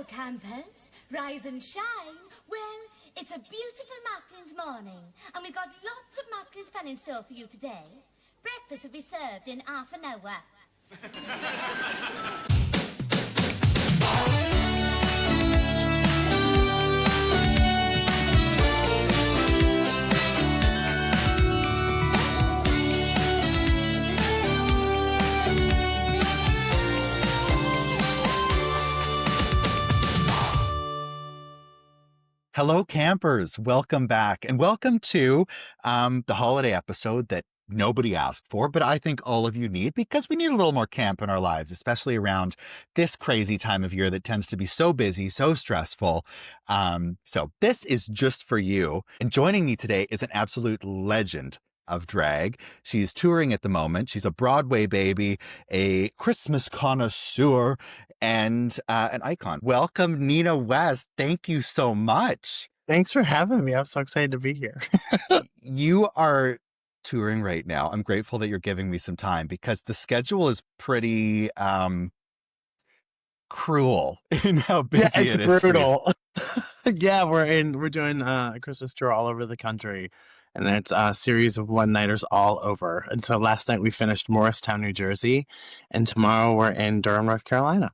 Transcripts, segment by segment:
campers, rise and shine. Well, it's a beautiful Macklin's morning, and we've got lots of Macklin's fun in store for you today. Breakfast will be served in half an hour. Hello, campers. Welcome back. And welcome to the holiday episode that nobody asked for, but I think all of you need because we need a little more camp in our lives, especially around this crazy time of year that tends to be so busy, so stressful. So this is just for you. And joining me today is an absolute legend of drag. She's touring at the moment. She's a Broadway baby, a Christmas connoisseur, and an icon. Welcome, Nina West. Thank you so much. Thanks for having me. I'm so excited to be here. You are touring right now. I'm grateful that you're giving me some time because the schedule is pretty cruel in how busy it's it is. brutal. Yeah, we're doing a Christmas tour all over the country, and it's a series of one-nighters all over. And so last night we finished Morristown, New Jersey, and tomorrow we're in Durham, North Carolina.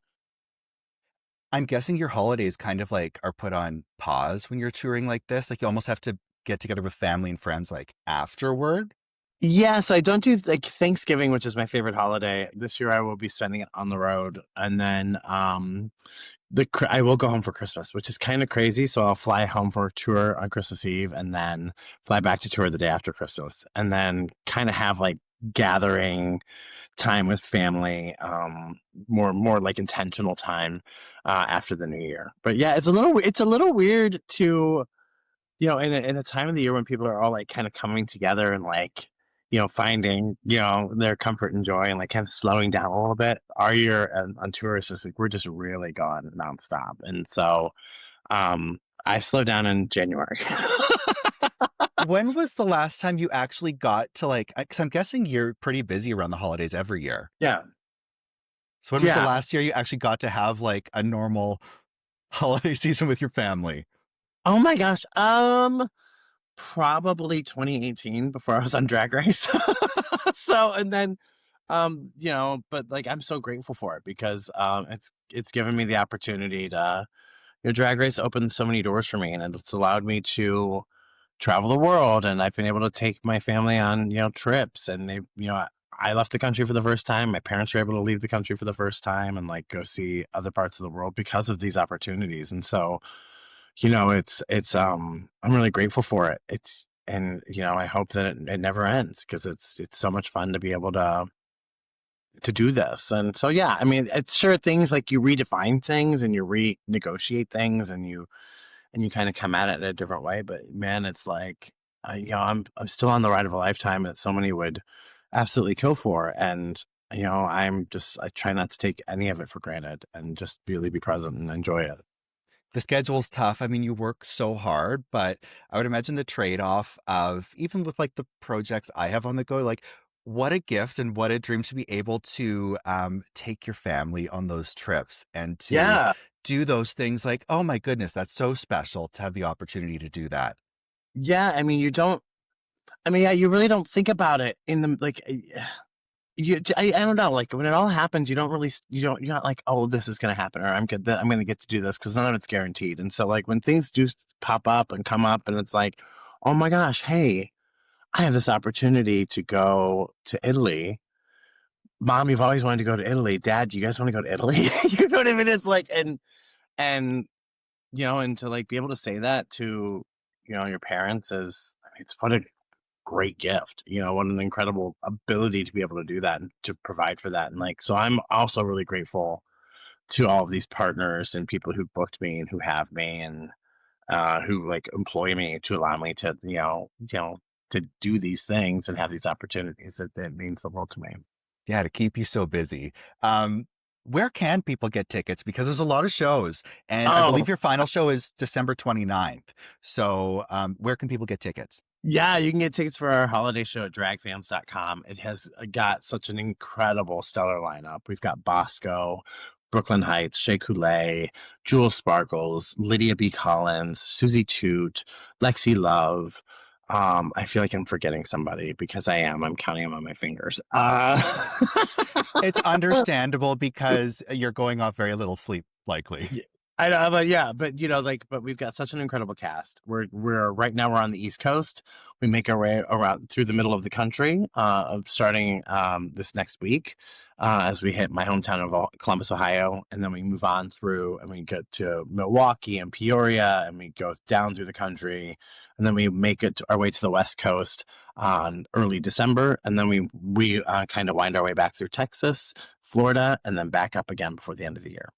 I'm guessing your holidays kind of like are put on pause when you're touring like this. Like you almost have to get together with family and friends like afterward. Yeah, so I don't do like Thanksgiving, which is my favorite holiday. This year I will be spending it on the road, and then I will go home for Christmas, which is kind of crazy. So I'll fly home for a tour on Christmas Eve, and then fly back to tour the day after Christmas, and then kind of have like gathering time with family, more like intentional time after the New Year. But yeah, it's a little weird to, in a time of the year when people are all like kind of coming together and like, finding, their comfort and joy and like kind of slowing down a little bit. Our year on tour is just like, we're just really gone nonstop. And so I slowed down in January. When was the last time you actually got to like, because I'm guessing you're pretty busy around the holidays every year. Yeah. So when was the last year you actually got to have like a normal holiday season with your family? Oh my gosh. Probably 2018 before I was on Drag Race. So, and then, but like, I'm so grateful for it because, it's given me the opportunity to, Drag Race opened so many doors for me, and it's allowed me to travel the world. And I've been able to take my family on, trips, and they, I left the country for the first time. My parents were able to leave the country for the first time and like go see other parts of the world because of these opportunities. And so, I'm really grateful for it. I hope that it never ends because it's so much fun to be able to do this. And so, yeah, I mean, it's sure things like you redefine things and you renegotiate things and you kind of come at it in a different way. But man, it's like, I'm still on the ride of a lifetime that so many would absolutely kill for. And, I try not to take any of it for granted and just really be present and enjoy it. The schedule's tough. I mean, you work so hard, but I would imagine the trade-off of even with like the projects I have on the go, like what a gift and what a dream to be able to take your family on those trips and to do those things. Like, oh my goodness, that's so special to have the opportunity to do that. Yeah, I mean, you really don't think about it in the like. I don't know, like when it all happens, you're not like, oh, this is going to happen or I'm going to get to do this because none of it's guaranteed. And so like when things do pop up and come up and it's like, oh my gosh, hey, I have this opportunity to go to Italy. Mom, you've always wanted to go to Italy. Dad, do you guys want to go to Italy? You know what I mean? It's like, and, and to like be able to say that to, your parents it's what a great gift, what an incredible ability to be able to do that and to provide for that. And like, so I'm also really grateful to all of these partners and people who booked me and who have me and who like employ me to allow me to, to do these things and have these opportunities. That means the world to me. Yeah, to keep you so busy. Where can people get tickets? Because there's a lot of shows and I believe your final show is December 29th. So where can people get tickets? Yeah, you can get tickets for our holiday show at dragfans.com. It has got such an incredible, stellar lineup. We've got Bosco, Brooklyn Heights, Shea Coulee, Jewel Sparkles, Lydia B. Collins, Susie Toot, Lexi Love. I feel like I'm forgetting somebody because I am. I'm counting them on my fingers. It's understandable because you're going off very little sleep, likely. Yeah, I know, but yeah, but but we've got such an incredible cast. We're right now we're on the East Coast. We make our way around through the middle of the country, starting this next week, as we hit my hometown of Columbus, Ohio, and then we move on through and we get to Milwaukee and Peoria, and we go down through the country, and then we make it our way to the West Coast on early December, and then we kind of wind our way back through Texas, Florida, and then back up again before the end of the year.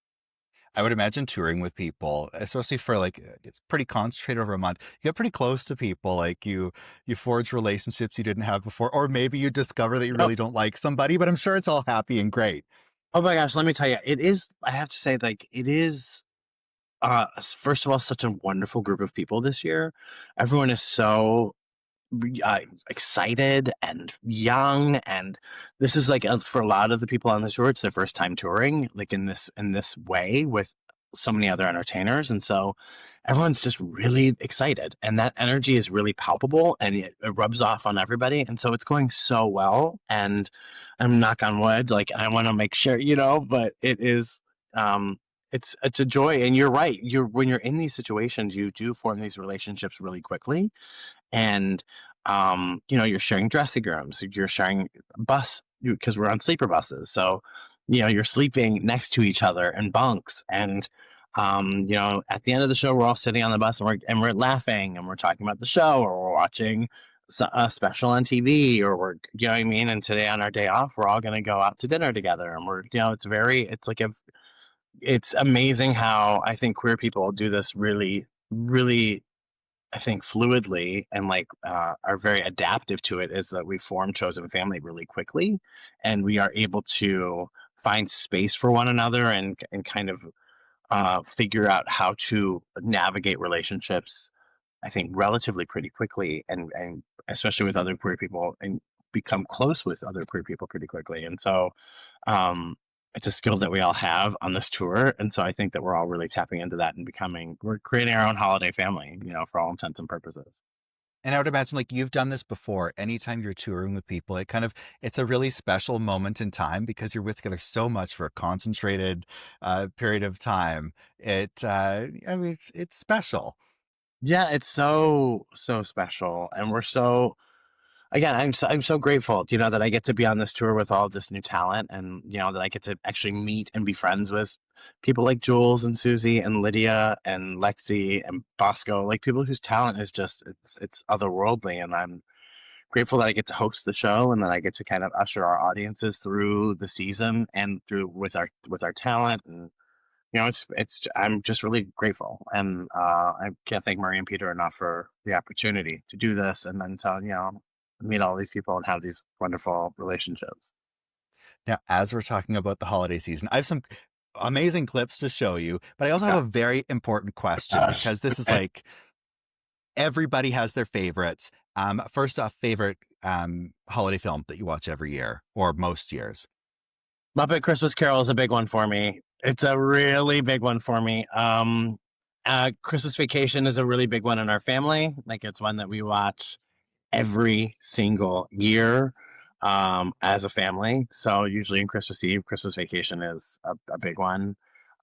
I would imagine touring with people, especially for like it's pretty concentrated over a month. You get pretty close to people, like you forge relationships you didn't have before, or maybe you discover that you Oh, really don't like somebody, but I'm sure it's all happy and great. oh my gosh, let me tell you, it is, I have to say, like, it is, first of all, such a wonderful group of people this year. Everyone is so uh, excited and young, and this is like for a lot of the people on the tour, it's their first time touring, like in this way with so many other entertainers, and so everyone's just really excited, and that energy is really palpable, and it rubs off on everybody, and so it's going so well. And I'm knock on wood, like I want to make sure, but it is. Um, it's a joy, and you're right. When you're in these situations, you do form these relationships really quickly, and you're sharing dressing rooms, you're sharing bus because we're on sleeper buses, so you're sleeping next to each other in bunks, and at the end of the show we're all sitting on the bus, and we're laughing, and we're talking about the show, or we're watching a special on TV, or we're, you know what I mean, and today on our day off we're all going to go out to dinner together, and we're, it's amazing how I think queer people do this really, really, I think, fluidly, and like are very adaptive to it, is that we form chosen family really quickly, and we are able to find space for one another, and kind of figure out how to navigate relationships, I think, relatively pretty quickly, and especially with other queer people, and become close with other queer people pretty quickly. And so um, it's a skill that we all have on this tour. And so I think that we're all really tapping into that and we're creating our own holiday family, for all intents and purposes. And I would imagine like you've done this before. Anytime you're touring with people, it's a really special moment in time because you're with together so much for a concentrated period of time. I mean, it's special. Yeah, it's so, so special. And we're so, again, I'm so grateful, that I get to be on this tour with all this new talent, and that I get to actually meet and be friends with people like Jules and Susie and Lydia and Lexi and Bosco, like people whose talent is just it's otherworldly, and I'm grateful that I get to host the show, and that I get to kind of usher our audiences through the season and through with our talent. And it's I'm just really grateful, and I can't thank Marie and Peter enough for the opportunity to do this, and then to meet all these people and have these wonderful relationships. Now, as we're talking about the holiday season, I have some amazing clips to show you, but I also have Yeah. a very important question Gosh. because this is Okay. like everybody has their favorites. First off, favorite holiday film that you watch every year or most years. Muppet Christmas Carol is a big one for me. It's a really big one for me. Christmas Vacation is a really big one in our family. Like, it's one that we watch every single year, as a family. So usually in Christmas Eve, Christmas Vacation is a big one.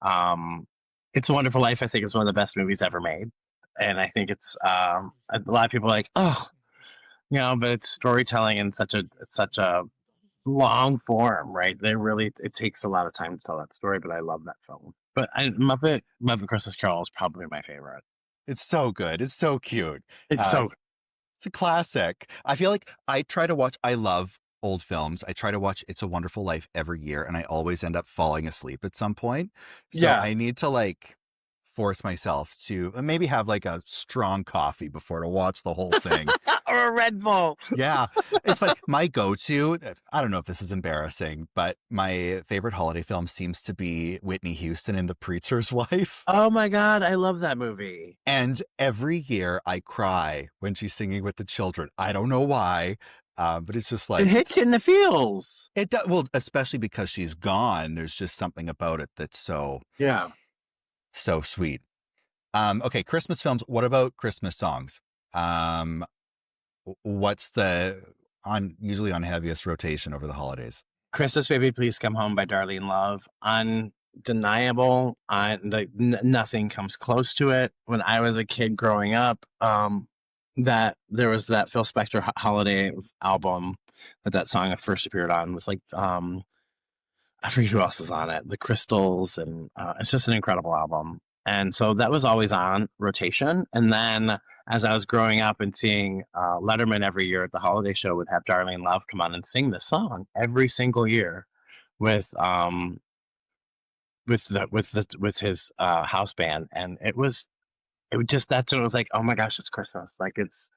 Um, it's a Wonderful Life, I think, is one of the best movies ever made. And I think it's a lot of people are like, oh, but it's storytelling in such a long form, right? It takes a lot of time to tell that story, but I love that film. But Muppet Christmas Carol is probably my favorite. It's so good. It's so cute. It's Uh, so it's a classic. I feel like I love old films. I try to watch It's a Wonderful Life every year, and I always end up falling asleep at some point. So yeah. I need to like force myself to maybe have like a strong coffee before to watch the whole thing. Or a Red Bull. Yeah, it's funny. My go-to, I don't know if this is embarrassing, but my favorite holiday film seems to be Whitney Houston in The Preacher's Wife. Oh my God, I love that movie. And every year I cry when she's singing with the children. I don't know why. But it's just It like hits you in the feels. it does. Well, especially because she's gone. There's just something about it that's Yeah. so sweet. Okay, Christmas films. What about Christmas songs? Um, what's the on usually on heaviest rotation over the holidays? Christmas Baby Please Come Home by Darlene Love. Undeniable. Nothing comes close to it. When I was a kid growing up, that there was that Phil Spector holiday album that song first appeared on with I forget who else is on it. The Crystals, and it's just an incredible album. And so that was always on rotation. And then as I was growing up and seeing Letterman every year at the holiday show would have Darlene Love come on and sing this song every single year with his house band, and it was just that's when it was like, oh my gosh, it's Christmas, like it's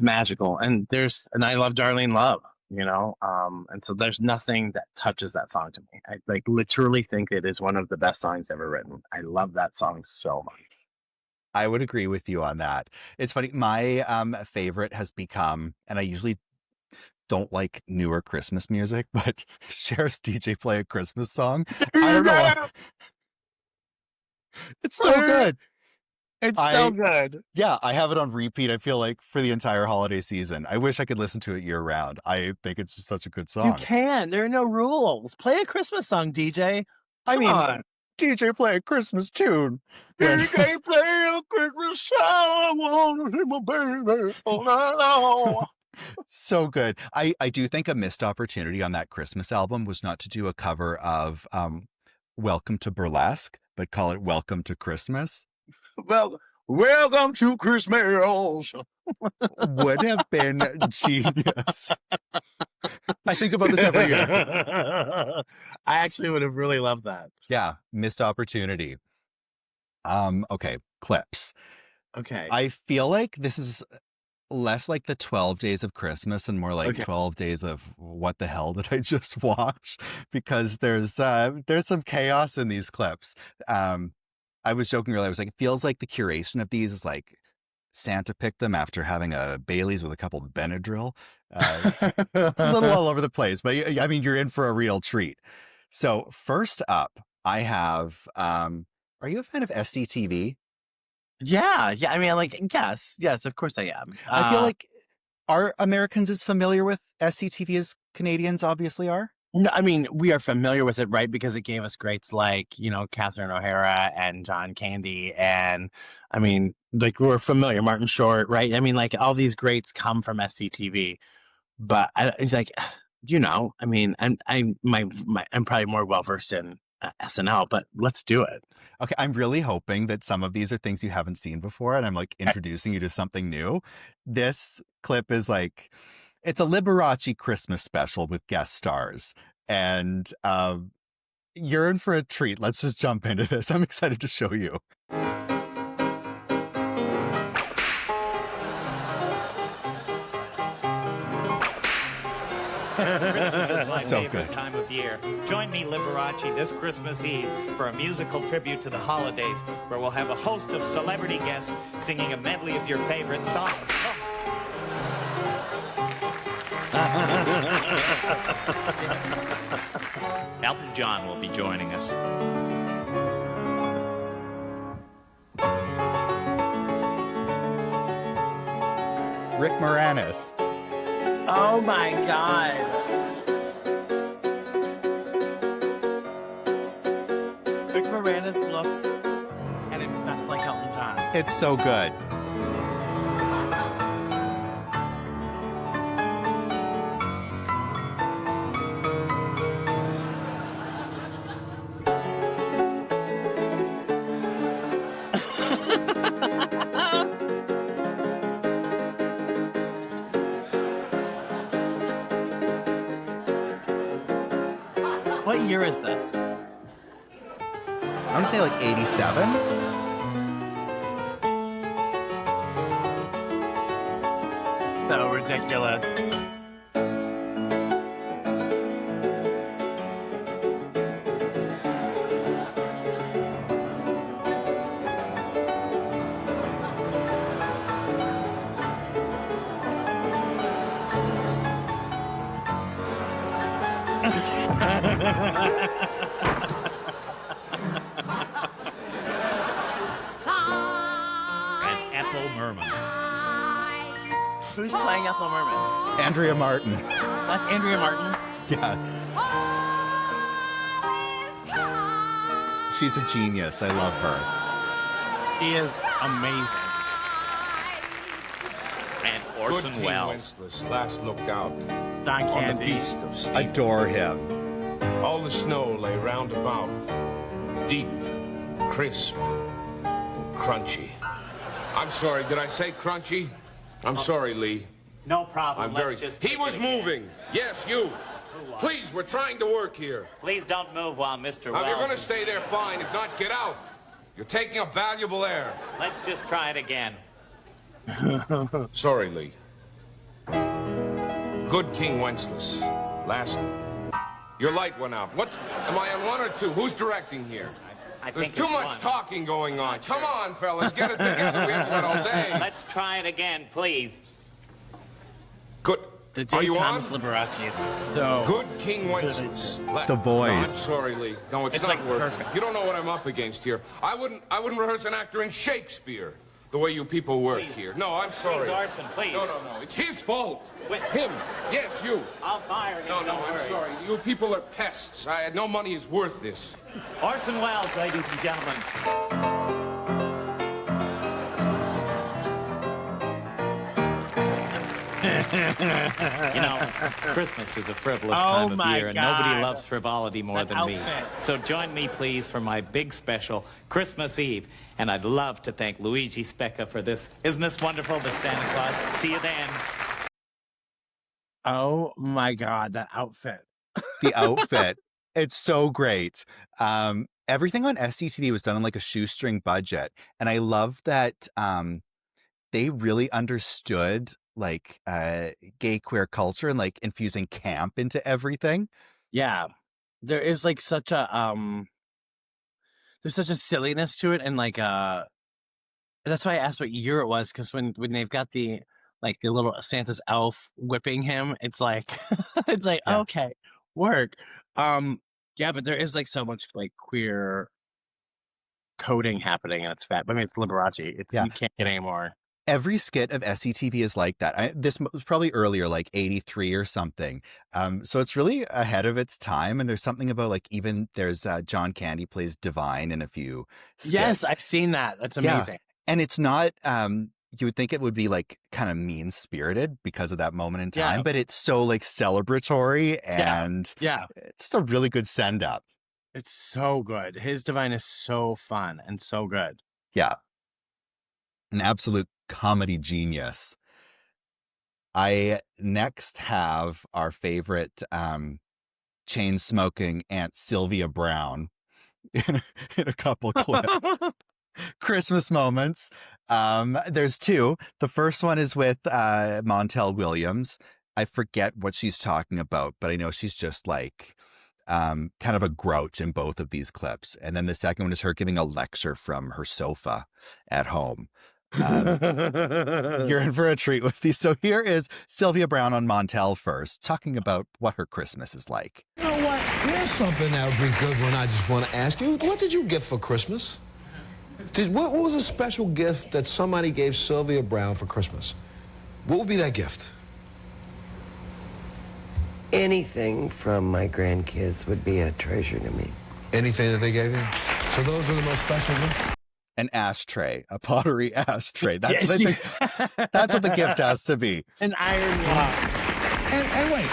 magical. And I love Darlene Love, and so there's nothing that touches that song to me. I like literally think it is one of the best songs ever written. I love that song so much. I would agree with you on that. It's funny. My favorite has become, and I usually don't like newer Christmas music, but Cher's DJ play a Christmas song. I don't know why. It's so good. It's so good. Yeah, I have it on repeat, I feel like, for the entire holiday season. I wish I could listen to it year round. I think it's just such a good song. You can. There are no rules. Play a Christmas song, DJ. Come on. DJ play a Christmas tune. DJ play a Christmas song. I want to hear my baby all night long. So good. I do think a missed opportunity on that Christmas album was not to do a cover of Welcome to Burlesque, but call it Welcome to Christmas. Well, welcome to Christmas. Would have been genius. I think about this every year. I actually would have really loved that. Yeah, missed opportunity. Okay, clips. Okay. I feel like this is less like the 12 Days of Christmas and more like 12 Days of what the hell did I just watch? Because there's some chaos in these clips. I was joking earlier. I was like, it feels like the curation of these is like Santa picked them after having a Bailey's with a couple of Benadryl. It's a little all over the place, but I mean, you're in for a real treat. So first up, I have, are you a fan of SCTV? Yeah. I mean, like, yes, of course I am. I feel like, are Americans as familiar with SCTV as Canadians obviously are? No, I mean, we are familiar with it, right? Because it gave us greats like, Catherine O'Hara and John Candy. And I mean, like, we're familiar, Martin Short, right? I mean, like, all these greats come from SCTV. But it's like, I mean, I'm probably more well-versed in SNL, but let's do it. Okay, I'm really hoping that some of these are things you haven't seen before, and I'm like introducing you to something new. This clip is like, it's a Liberace Christmas special with guest stars, and you're in for a treat. Let's just jump into this. I'm excited to show you. Christmas is my So favorite good. time of year. Join me, Liberace, this Christmas Eve for a musical tribute to the holidays, where we'll have a host of celebrity guests singing a medley of your favorite songs. Elton John will be joining us. Rick Moranis. Oh my God. Rick Moranis looks and it's best like Elton John. It's so good. What year is this? I'm gonna say like 87. So ridiculous. Ethel Merman? Andrea Martin. That's Andrea Martin. Yes. She's a genius. I love her. She is amazing. And Orson Good King Welles. Wenceslas last looked out Don on the Candy. feast of Steve. Adore him. All the snow lay round about, deep, crisp, and crunchy. I'm sorry, did I say crunchy? I'm sorry, Lee. No problem. I'm Let's very... just He take was it again. moving. Yes, you. Please, we're trying to work here. Please don't move while Mr. Now, Wells... if you're going to stay there, fine. If not, get out. You're taking up valuable air. Let's just try it again. Sorry, Lee. Good King Wenceslas. Last... Your light went out. What? Am I on one or two? Who's directing here? I There's think too it's much one. talking going on. Not sure. Come on, fellas. Get it together. We haven't got all day. Let's try it again, please. Good. The Are J. you Thomas on? Liberace. It's so Good King Wenceslas. The voice. No, I'm sorry, Lee. No, it's It's not like working. perfect. You don't know what I'm up against here. I wouldn't rehearse an actor in Shakespeare the way you people work Please. here. No, I'm sorry. Please, Orson, please. No. It's his fault. Wait. Him. Yes, you. I'll fire him. No, don't I'm worry. sorry. You people are pests. No money is worth this. Orson Welles, ladies and gentlemen. You know, Christmas is a frivolous Oh time of my year, and God. nobody loves frivolity more That than me. outfit. So join me, please, for my big special Christmas Eve. And I'd love to thank Luigi Specca for this. Isn't this wonderful, the Santa Claus? See you then. Oh my God, that outfit. The outfit. It's so great. Everything on SCTV was done on like a shoestring budget. And I love that they really understood like gay queer culture and like infusing camp into everything. Yeah. There is like such a there's such a silliness to it, and like that's why I asked what year it was, because when they've got the like the little Santa's elf whipping him, it's like it's like Yeah. okay, work. Yeah, but there is like so much like queer coding happening, and it's fat. I mean, it's Liberace. It's Yeah. you can't get any more. Every skit of SCTV is like that. This was probably earlier, like 83 or something. So it's really ahead of its time. And there's something about like even there's John Candy plays Divine in a few skits. Yes, I've seen that. That's Yeah. amazing. And it's not, you would think it would be like kind of mean spirited because of that moment in time, Yeah. but it's so like celebratory and Yeah, it's just a really good send up. it's so good. His Divine is so fun and so good. Yeah. An absolute comedy genius. I next have our favorite chain smoking Aunt Sylvia Brown in a couple clips. Christmas moments. There's two. The first one is with Montel Williams. I forget what she's talking about, but I know she's just like kind of a grouch in both of these clips. And then the second one is her giving a lecture from her sofa at home. You're in for a treat with these. So here is Sylvia Brown on Montel first, talking about what her Christmas is like. You know what? Here's something that would be a good one I just want to ask you. What did you get for Christmas? What was a special gift that somebody gave Sylvia Brown for Christmas? What would be that gift? Anything from my grandkids would be a treasure to me. Anything that they gave you? So those are the most special gifts? An ashtray, a pottery ashtray. That's, Yes, what, I think, that's what the gift has to be. An iron And wait,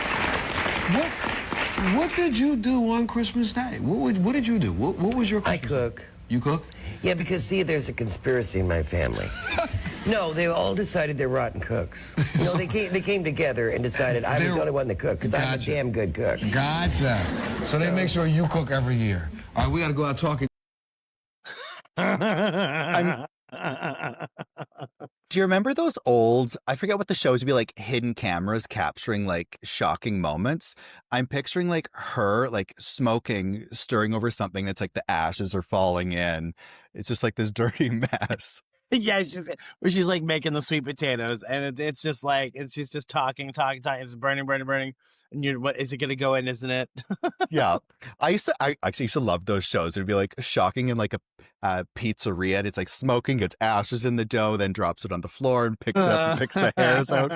what did you do on Christmas Day? What did you do? What was your I Christmas Day? cook. You cook? Yeah, because see, there's a conspiracy in my family. No, they all decided they're rotten cooks. No, they came together and decided I was They're- the only one that cooked because I'm a Gotcha. damn good cook. Gotcha. So they make sure you cook every year. All right, we got to go out talking. Do you remember those old, I forget what the shows would be like, hidden cameras capturing like shocking moments? I'm picturing like her like smoking, stirring over something that's like the ashes are falling in. It's just like this dirty mess. Yeah, where she's like making the sweet potatoes, and it's just like, and she's just talking, it's burning, burning, burning, and you're, what is it gonna go in? Isn't it? Yeah. I actually used to love those shows. It'd be like shocking in like a pizzeria, and it's like smoking, gets ashes in the dough, then drops it on the floor and picks the hairs out.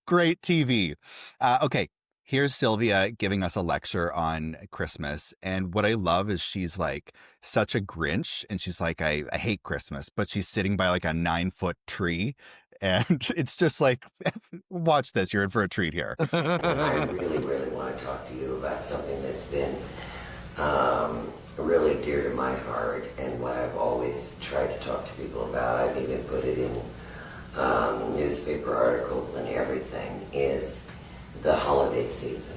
Great TV. Okay, here's Sylvia giving us a lecture on Christmas. And what I love is she's like such a Grinch. And she's like, I hate Christmas, but she's sitting by like a 9-foot tree. And it's just like, watch this. You're in for a treat here. I really, really want to talk to you about something that's been really dear to my heart and what I've always tried to talk to people about. I've even put it in newspaper articles and everything, is the holiday season.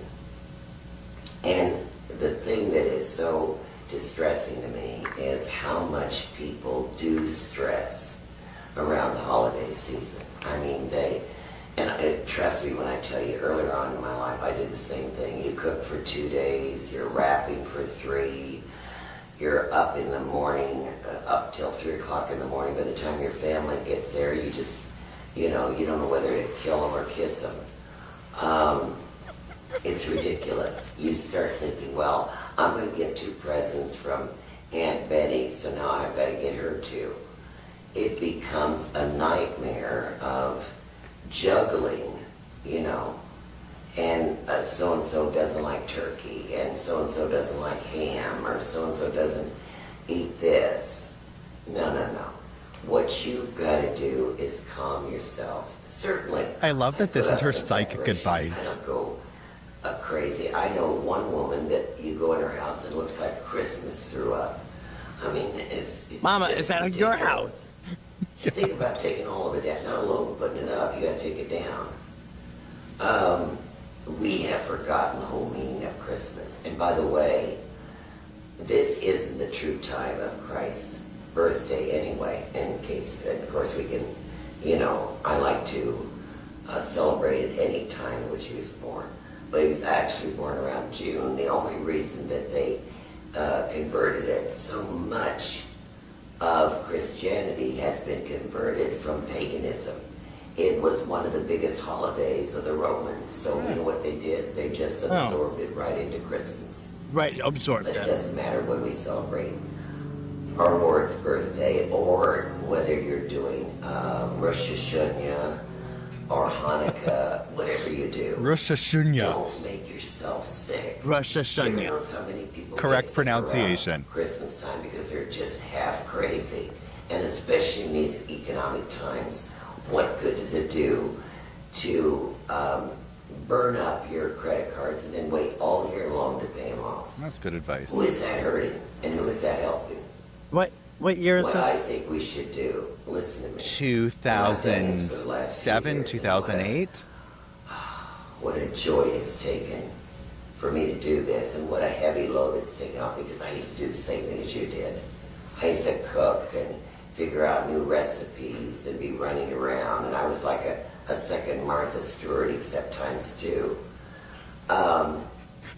And the thing that is so distressing to me is how much people do stress around the holiday season. I mean, trust me when I tell you, earlier on in my life, I did the same thing. You cook for 2 days, you're wrapping for 3, you're up in the morning, up till 3 o'clock in the morning. By the time your family gets there, you just, you don't know whether to kill them or kiss them. It's ridiculous. You start thinking, well, I'm going to get 2 presents from Aunt Betty, so now I've got to get her 2. It becomes a nightmare of juggling, and so-and-so doesn't like turkey, and so-and-so doesn't like ham, or so-and-so doesn't eat this. No. What you've got to do is calm yourself. Certainly. I love that this is her psychic advice. I don't go crazy. I know one woman that you go in her house and it looks like Christmas threw up. I mean, it's Mama, just is that ridiculous. your house? Think about taking all of it down. Not alone putting it up, you got to take it down. We have forgotten the whole meaning of Christmas. And by the way, this isn't the true time of Christ's birthday anyway. In case, and of course, we can, I like to celebrate at any time in which he was born. But he was actually born around June. The only reason that they converted it, so much of Christianity has been converted from paganism. It was one of the biggest holidays of the Romans. So you know what they did? They just absorbed it right into Christmas. Right, absorbed But it it. doesn't matter when we celebrate our Lord's birthday, or whether you're doing Rosh Hashanah or Hanukkah, whatever you do. Rosh Hashanah. Don't make yourself sick. Rosh Heaven Hashanah. knows how many people Correct get sick pronunciation. around Christmas time because they're just half crazy. And especially in these economic times, what good does it do to burn up your credit cards and then wait all year long to pay them off? That's good advice. Who is that hurting and who is that helping? What year is What I this? think we should do, listen to me. 2007, 2008. What a joy it's taken for me to do this, and what a heavy load it's taken off, because I used to do the same thing as you did. I used to cook and figure out new recipes and be running around, and I was like a second Martha Stewart, except ×2.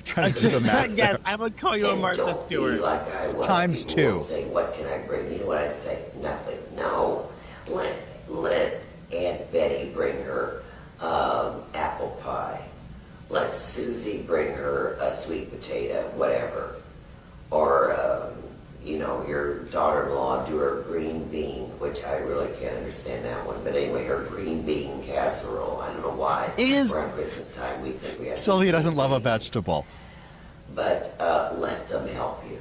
Trying to do the math. Yes, I would call you a And Martha don't Stewart. Be like I was. Times People will 2. say, what can I bring? You know what I'd say? Nothing. No. Let Aunt Betty bring her apple pie. Let Susie bring her a sweet potato, whatever. Or, your daughter-in-law do her green bean, which I really can't understand that one. But anyway, her green bean casserole. I don't know why. Around Christmas time, we think we have Sylvia to doesn't love a beans. vegetable. But let them help you.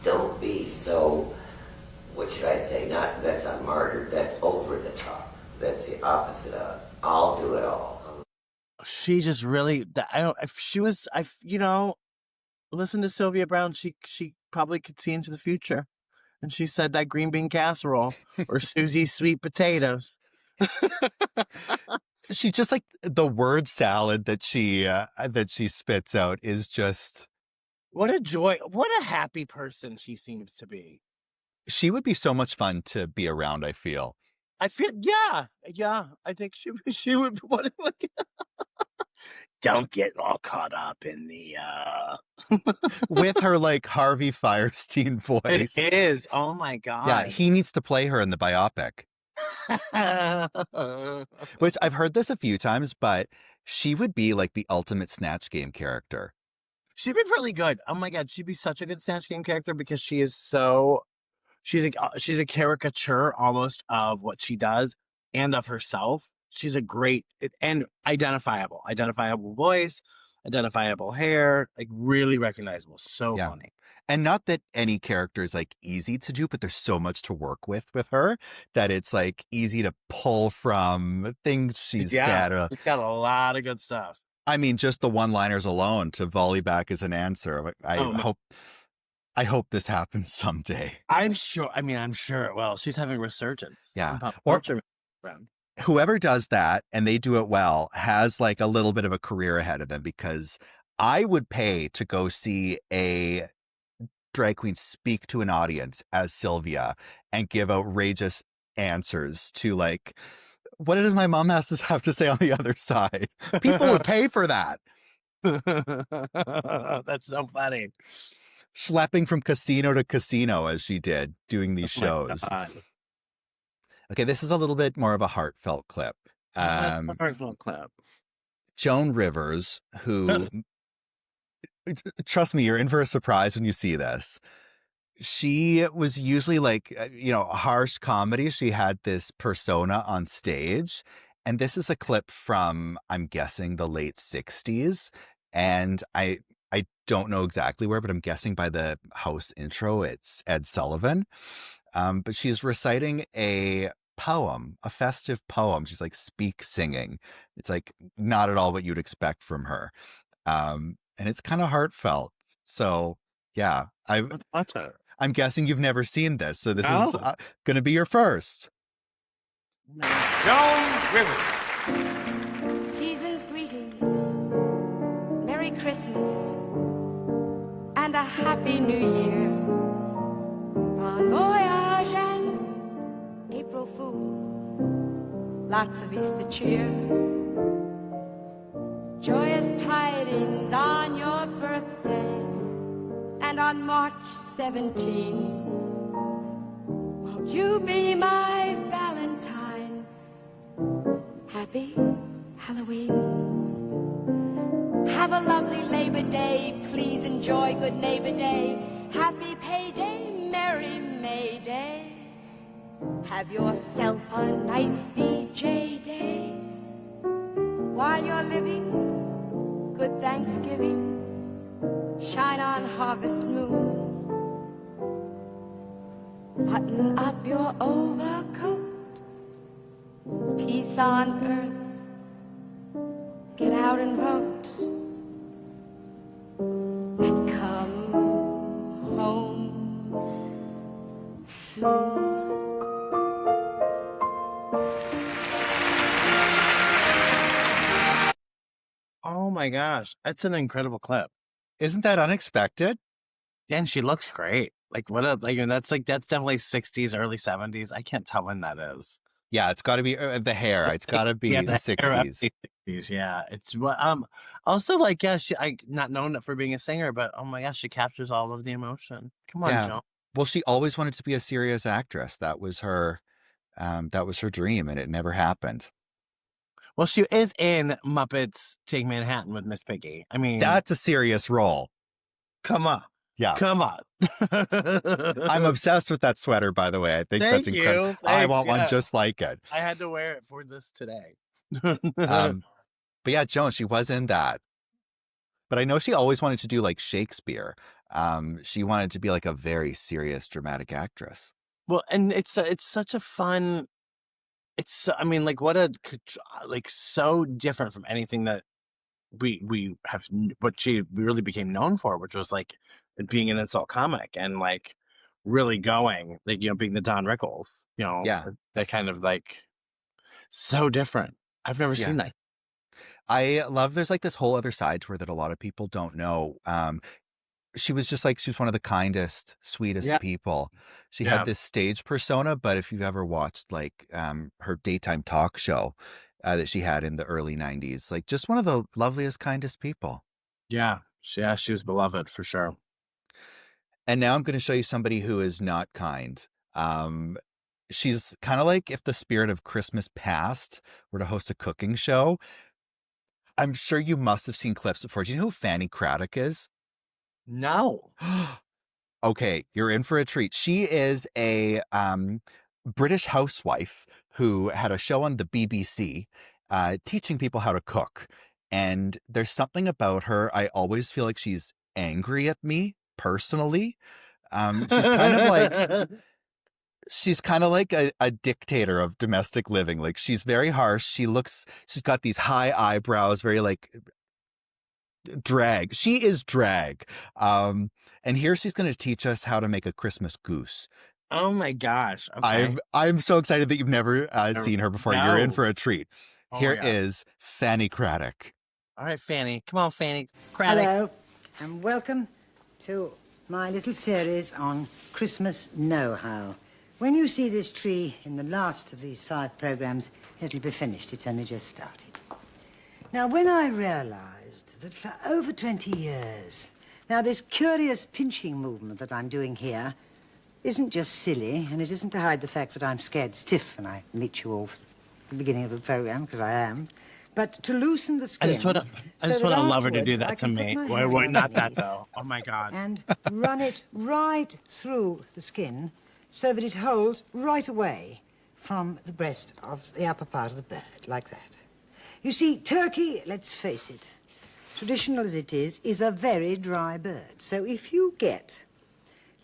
Don't be so, what should I say, that's not martyred, that's over the top. That's the opposite of, I'll do it all. She just really, I don't, if she was, listen to Sylvia Brown, she probably could see into the future. And she said that green bean casserole or Susie's sweet potatoes. She just like the word salad that she spits out is just. What a joy. What a happy person she seems to be. She would be so much fun to be around, I feel. I feel, yeah. I think she would, Don't get all caught up in the With her like Harvey Firestein It voice. is. Oh my Yeah, god. he needs to play her in the biopic. Which I've heard this a few times, but she would be like the ultimate Snatch Game character. She'd be really good. Oh my god, she'd be such a good Snatch Game character because she's a caricature almost of what she does and of herself. She's a great and identifiable voice, identifiable hair, like really recognizable. So Yeah. funny. And not that any character is like easy to do, but there's so much to work with her that it's like easy to pull from things she's said. She's got a lot of good stuff. I mean, just the one-liners alone to volley back as an answer. I hope this happens someday. I'm sure it will. She's having resurgence. Yeah. Or whoever does that and they do it well has like a little bit of a career ahead of them, because I would pay to go see a drag queen speak to an audience as Sylvia and give outrageous answers to like, what does my mom have to say on the other side? People would pay for that. That's so funny. Schlepping from casino to casino as she did doing these shows. Okay, this is a little bit more of a heartfelt clip. Heartfelt clip. Joan Rivers, who, trust me, you're in for a surprise when you see this. She was usually like, harsh comedy. She had this persona on stage. And this is a clip from, I'm guessing, the late 60s. And I don't know exactly where, but I'm guessing by the house intro, it's Ed Sullivan. But she's reciting a poem, a festive poem. She's like singing. It's like not at all what you'd expect from her. And it's kind of heartfelt. So yeah, I'm guessing you've never seen this. So this is going to be your first. Joan Rivers. Season's greetings, Merry Christmas, and a Happy New Year. Bon voyage and April Fool, lots of Easter cheer. Joyous tidings on your birthday and on March 17. Won't you be my Valentine? Happy Halloween. Have a lovely Labor Day. Please enjoy Good Neighbor Day. Happy Payday, Merry May Day. Have yourself a nice BJ Day. While you're living, good Thanksgiving. Shine on Harvest Moon. Button up your overcoat. Peace on earth. Get out and vote. And come home soon. Oh my gosh, that's an incredible clip. Isn't that unexpected? And she looks great. That's definitely 60s, early 70s. I can't tell when that is. Yeah, it's got to be the hair. It's got to be the 60s. 60s, yeah. It's also like, yeah, not known for being a singer, but oh my gosh, she captures all of the emotion. Come on, Joan. Well, she always wanted to be a serious actress. That was her dream, and it never happened. Well, she is in Muppets Take Manhattan with Miss Piggy. I mean, that's a serious role. Come on. Yeah. Come on. I'm obsessed with that sweater, by the way. I think that's incredible. I want one just like it. I had to wear it for this today. But yeah, Joan, she was in that. But I know she always wanted to do like Shakespeare. She wanted to be like a very serious dramatic actress. Well, and it's such a fun. I mean, like so different from anything that we have, what she really became known for, which was like being an insult comic and like really going, like, being the Don Rickles, that kind of like so different. I've never seen that. I love, there's like this whole other side to her that a lot of people don't know. She was one of the kindest, sweetest people. She had this stage persona, but if you've ever watched like her daytime talk show, that she had in the early 90s. Like, just one of the loveliest, kindest people. Yeah, she was beloved for sure. And now I'm going to show you somebody who is not kind. She's kind of like if the spirit of Christmas past were to host a cooking show. I'm sure you must have seen clips before. Do you know who Fanny Craddock is? No. Okay, you're in for a treat. She is a British housewife who had a show on the BBC teaching people how to cook. And there's something about her. I always feel like she's angry at me personally. She's kind of like a dictator of domestic living. Like, she's very harsh. She's got these high eyebrows, very like drag. She is drag. And here she's going to teach us how to make a Christmas goose. Oh my gosh. Okay. I'm so excited that you've never seen her before. No. You're in for a treat. Oh Here my God. is Fanny Craddock. All right, Fanny. Come on, Fanny Craddock. Hello, and welcome to my little series on Christmas know-how. When you see this tree in the last of these 5 programs, it'll be finished. It's only just started. Now, when I realized that for over 20 years, now this curious pinching movement that I'm doing here isn't just silly, and it isn't to hide the fact that I'm scared stiff when I meet you all at the beginning of a program, because I am, but to loosen the skin. I just want to love her to do that to me. Wait, not that though. Oh my God. And run it right through the skin so that it holds right away from the breast of the upper part of the bird, like that. You see, turkey, let's face it, traditional as it is a very dry bird. So if you get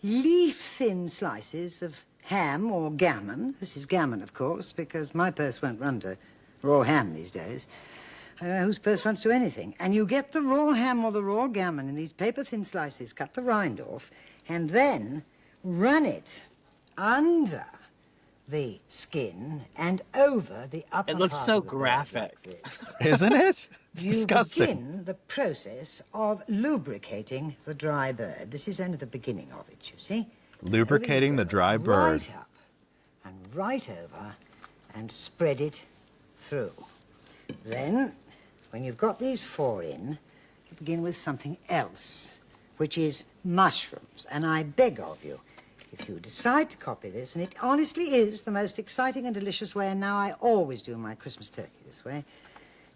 leaf-thin slices of ham or gammon, this is gammon, of course, because my purse won't run to raw ham these days. I don't know whose purse runs to anything. And you get the raw ham or the raw gammon in these paper-thin slices, cut the rind off, and then run it under the skin and over the upper It looks part so of the bird graphic. like this. Isn't it? It's You disgusting. begin the process of lubricating the dry bird. This is only the beginning of it, you see. Lubricating the dry bird. Right up and right over and spread it through. Then, when you've got these 4 in, you begin with something else, which is mushrooms. And I beg of you, if you decide to copy this, and it honestly is the most exciting and delicious way, and now I always do my Christmas turkey this way,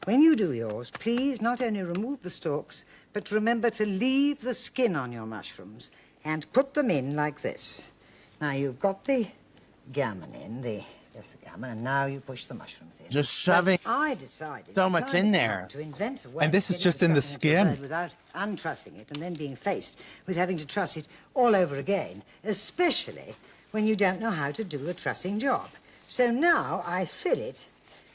when you do yours, please not only remove the stalks, but remember to leave the skin on your mushrooms and put them in like this. Now, you've got the gammon in, the gammon, and now you push the mushrooms in. Just shoving But I decided so the much time in had there. come to invent a way And this of is just in getting the stuff into a skin. bird without untrussing it and then being faced with having to truss it all over again, especially when you don't know how to do the trussing job. So now I fill it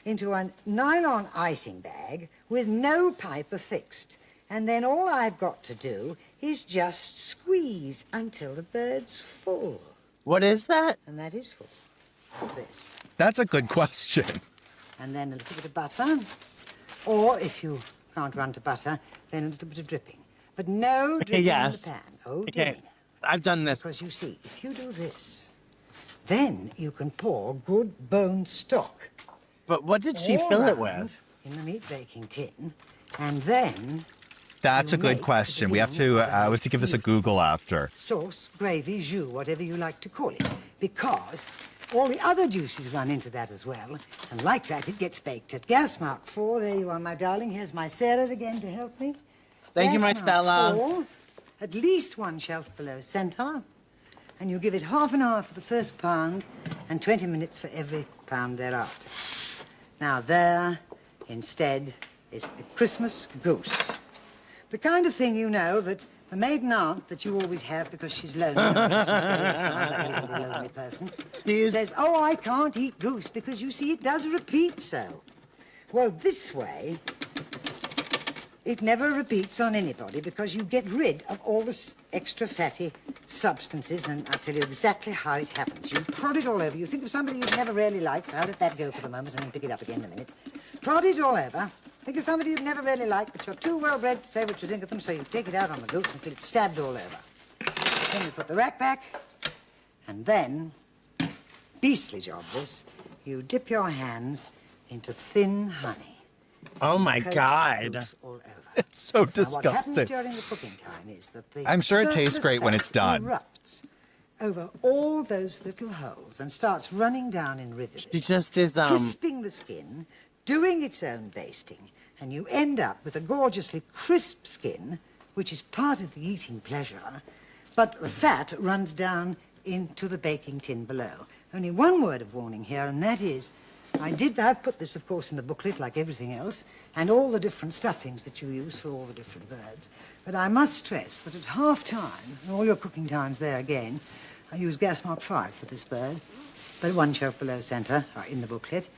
into a nylon icing bag with no pipe affixed. And then all I've got to do is just squeeze until the bird's full. What is that? And that is full. Like this. That's a good question. And then a little bit of butter. Or if you can't run to butter, then a little bit of dripping. But no dripping yes. in the pan. Oh, dear. Okay, I've done this. Because you see, if you do this, then you can pour good bone stock. But what did she all fill it round with? In the meat baking tin. And then That's you a good make question. the We have to beans we have to give this a Google after. sauce, gravy, jus, whatever you like to call it. Because all the other juices run into that as well. And like that, it gets baked at gas mark 4. There you are, my darling. Here's my Sarah again to help me. Thank you, my Gas mark Stella. 4, at least 1 shelf below center. And you give it half an hour for the first pound and 20 minutes for every pound thereafter. Now there, instead, is a Christmas goose. The kind of thing, you know, that the maiden aunt that you always have because she's lonely on Christmas Day, you sound like a really lonely person, says, oh, I can't eat goose because, you see, it does repeat so. Well, this way, it never repeats on anybody because you get rid of all this extra fatty substances, and I'll tell you exactly how it happens. You prod it all over. You think of somebody you've never really liked. I'll let that go for the moment and then pick it up again in a minute. Prod it all over. Think of somebody you've never really liked, but you're too well bred to say what you think of them, so you take it out on the goose and feel it stabbed all over. Then you put the rack back, and then, beastly job this, you dip your hands into thin honey. Oh my Coat God. loose all over. It's so Now, what disgusting. happens during the cooking time is that the I'm sure it tastes surplus great when fat it's done. erupts over all those little holes and starts running down in rivers. She just is, crisping the skin, doing its own basting, and you end up with a gorgeously crisp skin, which is part of the eating pleasure, but the fat runs down into the baking tin below. Only one word of warning here, and that is, I've put this, of course, in the booklet, like everything else, and all the different stuffings that you use for all the different birds. But I must stress that at half-time, and all your cooking times there again, I use gas mark 5 for this bird, but one shelf below centre, in the booklet.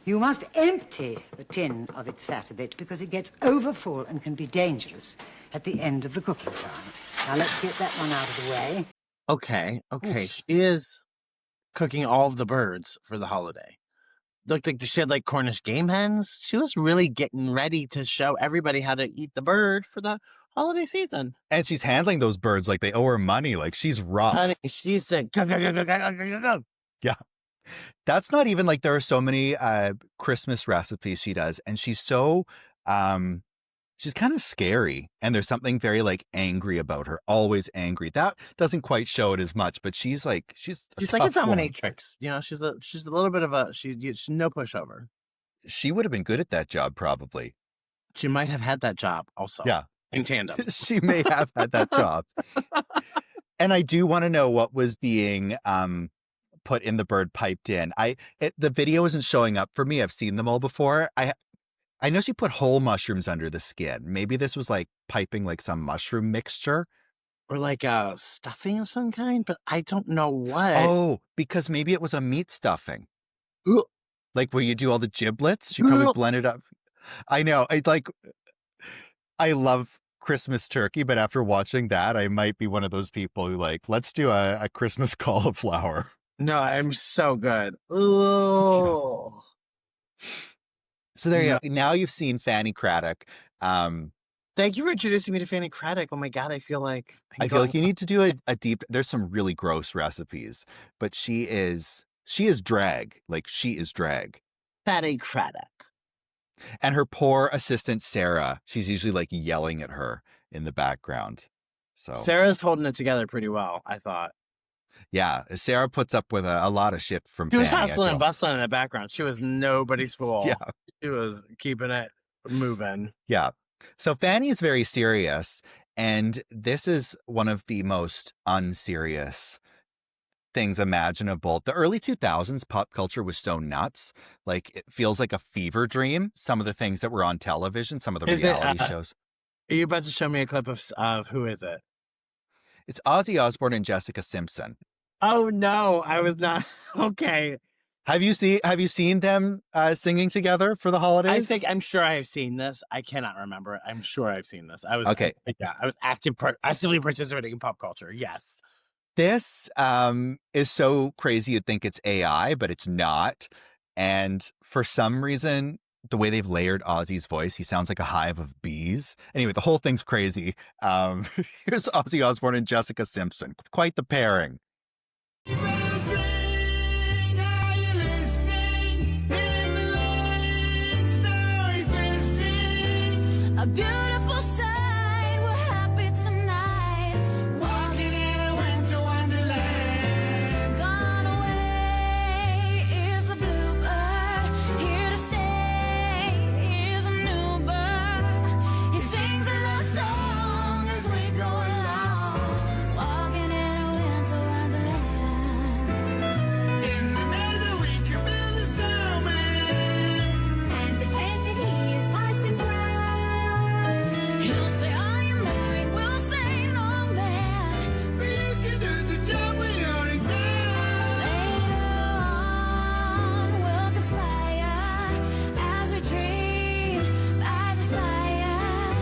You must empty the tin of its fat a bit because it gets overfull and can be dangerous at the end of the cooking time. Now, let's get that one out of the way. Okay. She is cooking all of the birds for the holiday. Looked like she had like Cornish game hens. She was really getting ready to show everybody how to eat the bird for the holiday season. And she's handling those birds like they owe her money. Like she's rough. Honey, she said, go, go, go, go, go, go, go, go. Yeah. That's not even like there are so many Christmas recipes she does. And she's so, she's kind of scary. And there's something very like angry about her, always angry. That doesn't quite show it as much, but she's like a dominatrix. You know, she's a little bit of she's no pushover. She would have been good at that job, probably. She might have had that job also. Yeah. In tandem. She may have had that job. And I do want to know what was being put in the bird piped in. The video isn't showing up for me. I've seen them all before. I know she put whole mushrooms under the skin. Maybe this was like piping like some mushroom mixture. Or like a stuffing of some kind, but I don't know what. Oh, because maybe it was a meat stuffing. Ooh. Like where you do all the giblets. She probably blended up. I know. I love Christmas turkey, but after watching that, I might be one of those people who like, let's do a Christmas cauliflower. No, I'm so good. Ooh. So there you go. Now you've seen Fanny Craddock. Thank you for introducing me to Fanny Craddock. Oh my God, I feel like you need to do a deep. There's some really gross recipes, but she is drag. Like she is drag. Fanny Craddock. And her poor assistant Sarah. She's usually like yelling at her in the background. So Sarah's holding it together pretty well, I thought. Yeah, Sarah puts up with a lot of shit from She was Fanny, hustling and bustling in the background. She was nobody's fool. Yeah. She was keeping it moving. Yeah. So Fanny is very serious, and this is one of the most unserious things imaginable. The early 2000s pop culture was so nuts. Like, it feels like a fever dream. Some of the things that were on television, some of the reality shows. Are you about to show me a clip of who is it? It's Ozzy Osbourne and Jessica Simpson. Oh no, I was not. Okay. Have you seen them singing together for the holidays? I'm sure I have seen this. I cannot remember it. I'm sure I've seen this. I was actively participating in pop culture. Yes. This is so crazy you'd think it's AI, but it's not. And for some reason, the way they've layered Ozzy's voice, he sounds like a hive of bees. Anyway, the whole thing's crazy. Here's Ozzy Osbourne and Jessica Simpson. Quite the pairing. A beautiful sight, we're happy tonight. Walking in a winter wonderland. Gone away is the bluebird. Here to stay is a new bird. He sings a love song as we go along. Walking in a winter wonderland. In the meadow we can build a snowman and pretend that he is passing by. He'll say, "Are you married?" We'll say, "No, man." But you can do the job when you're in town. Later on, we'll conspire as we dream by the fire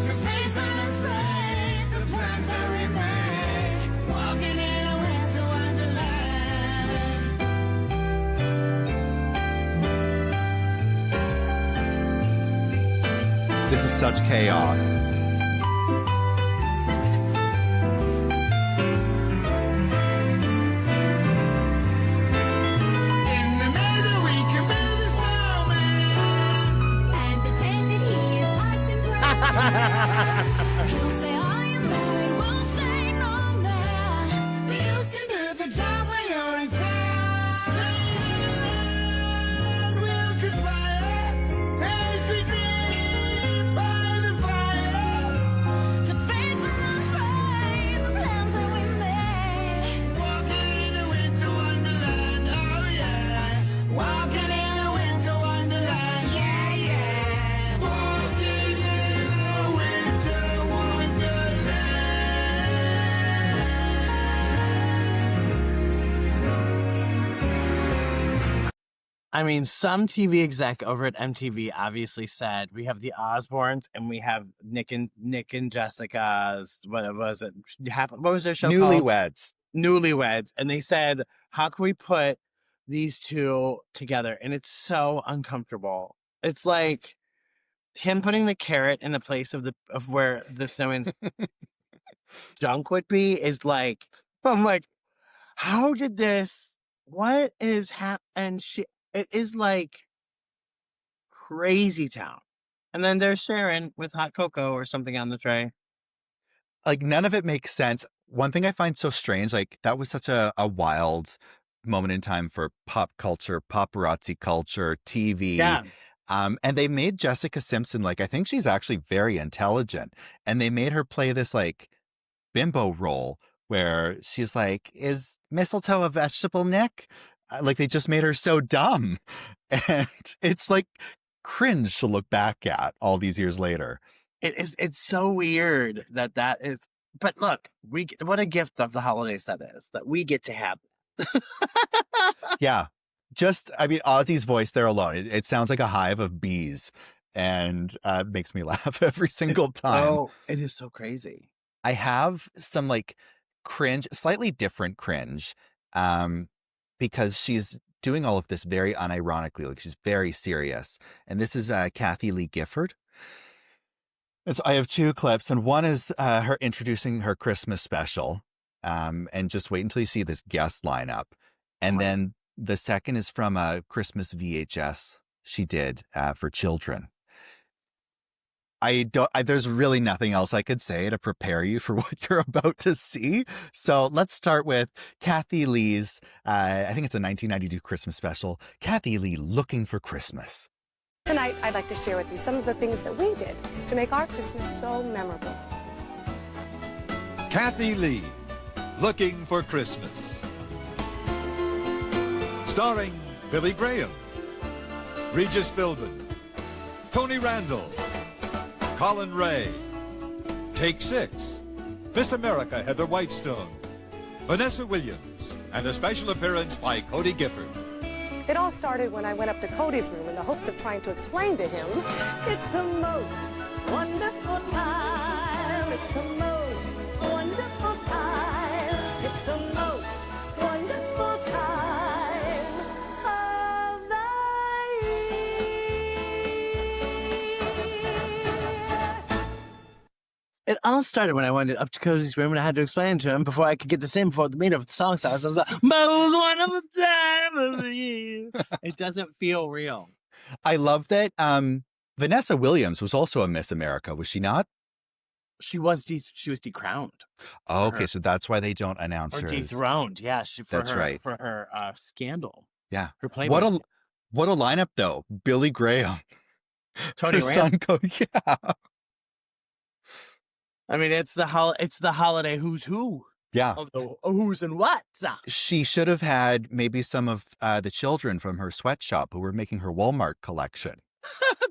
to face unafraid the plans that we made. Walking in a winter wonderland. This is such chaos. In the meadow we can build a snowman I mean, some TV exec over at MTV obviously said we have the Osbournes and we have Nick and Jessica's what was it? What was their show called? Newlyweds. Newlyweds. And they said, how can we put these two together? And it's so uncomfortable. It's like him putting the carrot in the place of where the snowman's junk would be is like, I'm like, how did this? What is and it is like crazy town. And then there's Sharon with hot cocoa or something on the tray. Like, none of it makes sense. One thing I find so strange, like, that was such a wild moment in time for pop culture, paparazzi culture, TV. Yeah. And they made Jessica Simpson, like, I think she's actually very intelligent. And they made her play this, like, bimbo role where she's like, is mistletoe a vegetable, Nick? Like, they just made her so dumb. And it's like cringe to look back at all these years later. It's so weird that is, but look, what a gift of the holidays that is, that we get to have. Yeah. Just, I mean, Ozzy's voice there alone, it sounds like a hive of bees, and makes me laugh every single time. Oh, it is so crazy. I have some like cringe, slightly different cringe, because she's doing all of this very unironically, like she's very serious. And this is Kathy Lee Gifford. And so I have two clips, and one is her introducing her Christmas special, and just wait until you see this guest lineup. And then the second is from a Christmas VHS she did for children. There's really nothing else I could say to prepare you for what you're about to see. So let's start with Kathy Lee's, I think it's a 1992 Christmas special, Kathy Lee Looking for Christmas. Tonight, I'd like to share with you some of the things that we did to make our Christmas so memorable. Kathy Lee, Looking for Christmas. Starring Billy Graham, Regis Philbin, Tony Randall, Colin Ray, Take 6, Miss America Heather Whitestone, Vanessa Williams, and a special appearance by Cody Gifford. It all started when I went up to Cody's room in the hopes of trying to explain to him, it's the most wonderful time. It's the most wonderful time. It's the most wonderful time of the year. It all started when I went up to Cody's room and I had to explain to him before I could get this in before the meeting of the song starts. I was like, most wonderful time of the year. It doesn't feel real. I love that Vanessa Williams was also a Miss America, was she not? She was decrowned. Oh, okay, so that's why they don't announce Or her. dethroned, yeah. That's right. For her scandal. Yeah. Her Playboy. What a lineup, though. Billy Graham. Tony her Rand. son Cody. Yeah. I mean, it's the holiday who's who. Yeah. Of the who's and what's. She should have had maybe some of the children from her sweatshop who were making her Walmart collection.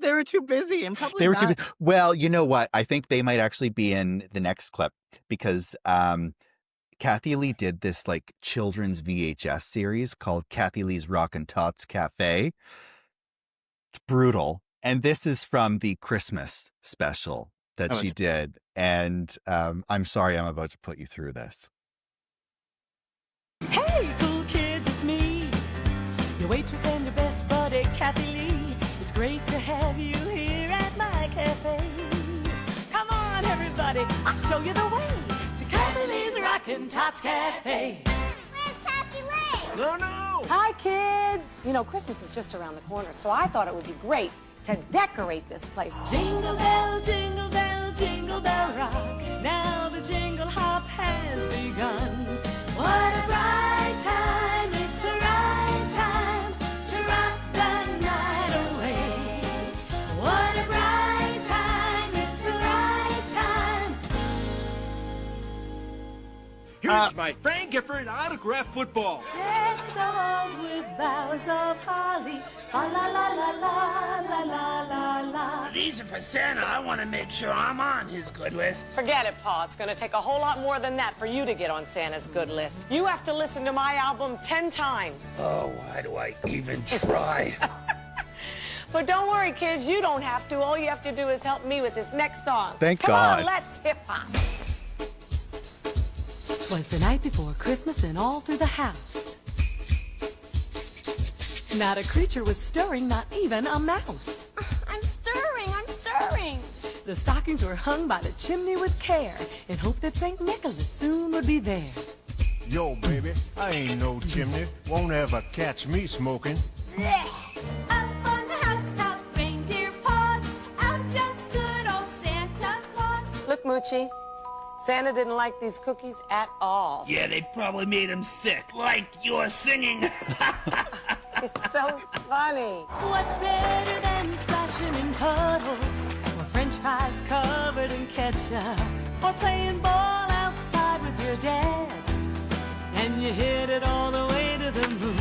They were too busy and probably They were not. too busy. Well, you know what? I think they might actually be in the next clip because Kathy Lee did this like children's VHS series called Kathy Lee's Rockin' Tots Cafe. It's brutal. And this is from the Christmas special that she did. And I'm sorry I'm about to put you through this. Hey, cool kids, it's me, your waitress and your best buddy, Kathy Lee. It's great to have you here at my cafe. Come on, everybody, I'll show you the way to Kathy Lee's Rockin' Tots Cafe. Where's Kathy Lee? No, no! Hi, kids. You know, Christmas is just around the corner, so I thought it would be great to decorate this place. Jingle bell, jingle bell, jingle bell rock. Now the jingle hop has begun. What a bright time, it's the right time to rock the night away. What a bright time, it's the right time. Here's my Frank Gifford autograph football. Deck the halls with boughs of holly. La la la la la la la la la. These are for Santa. I want to make sure I'm on his good list. Forget it, Paul. It's going to take a whole lot more than that for you to get on Santa's good list. You have to listen to my album 10 times. Oh, why do I even try? But don't worry, kids. You don't have to. All you have to do is help me with this next song. Thank Come God. on, let's hip-hop. 'Twas the night before Christmas and all through the house. Not a creature was stirring, not even a mouse. I'm stirring. The stockings were hung by the chimney with care in hope that St. Nicholas soon would be there. Yo, baby, I ain't no chimney. Won't ever catch me smoking. Up on the housetop, reindeer paws. Out jumps good old Santa Claus. Look, Moochie. Santa didn't like these cookies at all. Yeah, they probably made him sick. Like you're singing. It's so funny. What's better than splashing in puddles? Or French fries covered in ketchup? Or playing ball outside with your dad? And you hit it all the way to the moon.